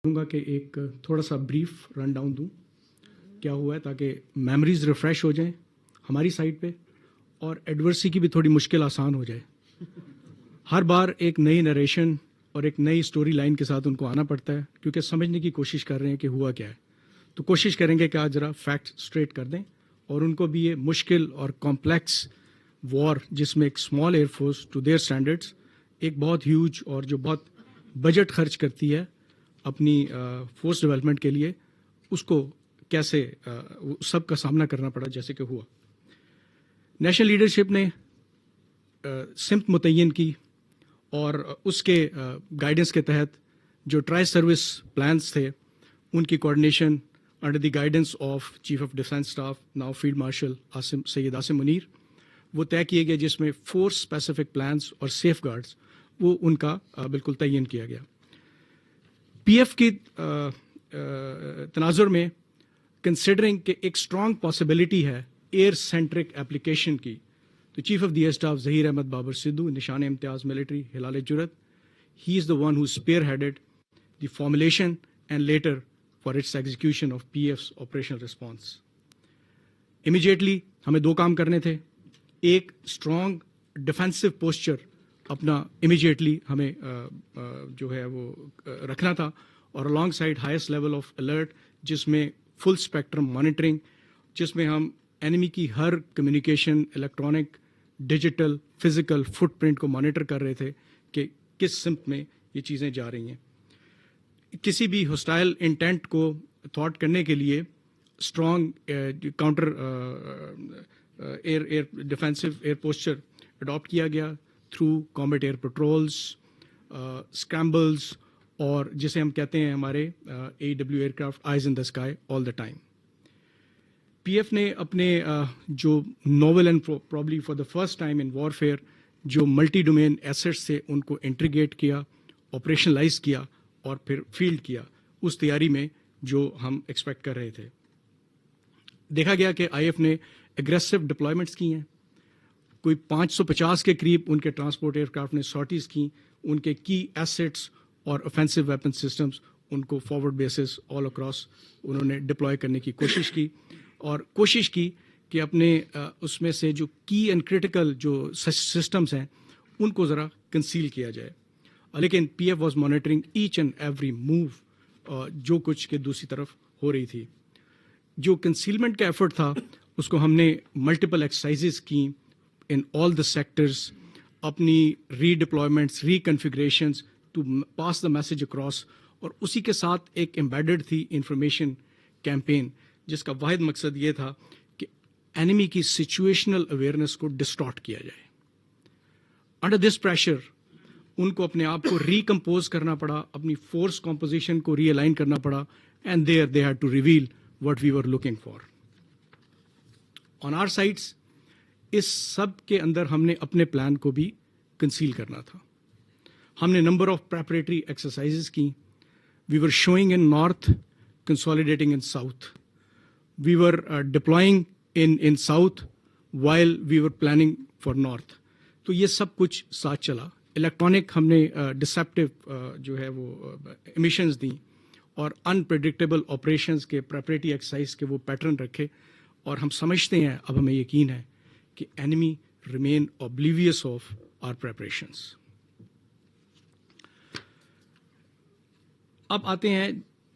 کروں گا کہ ایک تھوڑا سا بریف رن ڈاؤن دوں کیا ہوا ہے تاکہ میموریز ریفریش ہو جائیں ہماری سائٹ پہ اور ایڈورسی کی بھی تھوڑی مشکل آسان ہو جائے. ہر بار ایک نئی نریشن اور ایک نئی سٹوری لائن کے ساتھ ان کو آنا پڑتا ہے کیونکہ سمجھنے کی کوشش کر رہے ہیں کہ ہوا کیا ہے. تو کوشش کریں گے کہ آج ذرا فیکٹ اسٹریٹ کر دیں اور ان کو بھی یہ مشکل اور کمپلیکس وار جس میں ایک small air force to their standards ایک بہت ہیوج اور جو بہت بجٹ خرچ کرتی ہے اپنی فورس ڈیولپمنٹ کے لیے اس کو کیسے سب کا سامنا کرنا پڑا جیسے کہ ہوا. نیشنل لیڈرشپ نے سمت متعین کی اور اس کے گائیڈنس کے تحت جو ٹرائی سروس پلانس تھے ان کی coordination under the guidance of chief of defence staff now field marshal Syed Asim Munir وہ طے کیے گئے جس میں 4 اسپیسیفک پلانس اور سیف گارڈز وہ ان کا بالکل تعین کیا گیا. پی ایف کی تناظر میں کنسیڈرنگ کہ ایک اسٹرانگ پاسبلٹی ہے ایئر سینٹرک اپلیکیشن کی تو chief of the air staff Zaheer Ahmed Babar Sidhu Nishan Imtiaz military Hilal Jurat he is the one who spearheaded the formulation and later for its execution of P F's operational response. Immediately ہمیں 2 کام کرنے تھے. ایک strong defensive posture اپنا immediately ہمیں جو ہے وہ رکھنا تھا اور alongside highest level of alert جس میں فل اسپیکٹرم مانیٹرنگ جس میں ہم اینیمی کی ہر communication electronic digital physical footprint کو مانیٹر کر رہے تھے کہ کس سمت میں یہ چیزیں جا رہی ہیں. کسی بھی ہوسٹائل انٹینٹ کو تھواٹ کرنے کے لیے strong counter air defensive air posture adopt کیا گیا through combat air patrols scrambles اور جسے ہم کہتے ہیں ہمارے AW aircraft eyes in the sky all the time. P F نے اپنے جو novel and probably for the first time in warfare جو ملٹی ڈومین ایسٹس تھے ان کو انٹریگیٹ کیا آپریشنلائز کیا اور پھر فیلڈ کیا اس تیاری میں جو ہم ایکسپیکٹ کر رہے تھے. دیکھا گیا کہ آئی ایف نے اگریسو ڈپلائمنٹس کی ہیں. کوئی 550 کے قریب ان کے ٹرانسپورٹ ایئر کرافٹ نے سارٹیز کی. ان کے کی ایسٹس اور اوفینسو ویپن سسٹمز ان کو فارورڈ بیسز آل اکراس انہوں نے ڈپلوائے کرنے کی کوشش کی اور کوشش کی کہ اپنے اس میں سے جو کی اینڈ کرٹیکل جو سسٹمز ہیں ان کو ذرا کنسیل کیا جائے. لیکن P F was monitoring each and every move جو کچھ کے دوسری طرف ہو رہی تھی. جو کنسیلمنٹ کا ایفرٹ تھا اس کو ہم نے ملٹیپل ایکسرسائزز کی ان آل دا سیکٹرز اپنی redeployments reconfigurations to pass the message across اور اسی کے ساتھ ایک امبیڈڈ تھی انفارمیشن کیمپین جس کا واحد مقصد یہ تھا کہ اینیمی کی سچویشنل اویئرنیس کو ڈسٹارٹ کیا جائے. انڈر دس پریشر ان کو اپنے آپ کو ریکمپوز کرنا پڑا اپنی فورس کمپوزیشن کو ری الائن کرنا پڑا and there they had to reveal what we were looking for. On our sides, اس سب کے اندر ہم نے اپنے پلان کو بھی کنسیل کرنا تھا. ہم نے نمبر آف پریپریٹری ایکسرسائزز کی. We were showing in north, consolidating in south. We were deploying in south while we were planning for north. تو یہ سب کچھ ساتھ چلا. الیکٹرانک ہم نے ڈسیپٹیو جو ہے وہ امیشنز دیں اور انپریڈکٹیبل آپریشنز کے پریپریٹری ایکسرسائز کے وہ پیٹرن رکھے اور ہم سمجھتے ہیں اب ہمیں یقین ہے کہ enemy remain oblivious of our preparations. اب آتے ہیں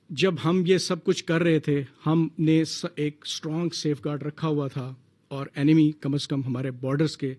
جب ہم یہ سب کچھ کر رہے تھے ہم نے ایک اسٹرانگ سیف گارڈ رکھا ہوا تھا اور اینیمی کم از کم ہمارے بارڈرز کے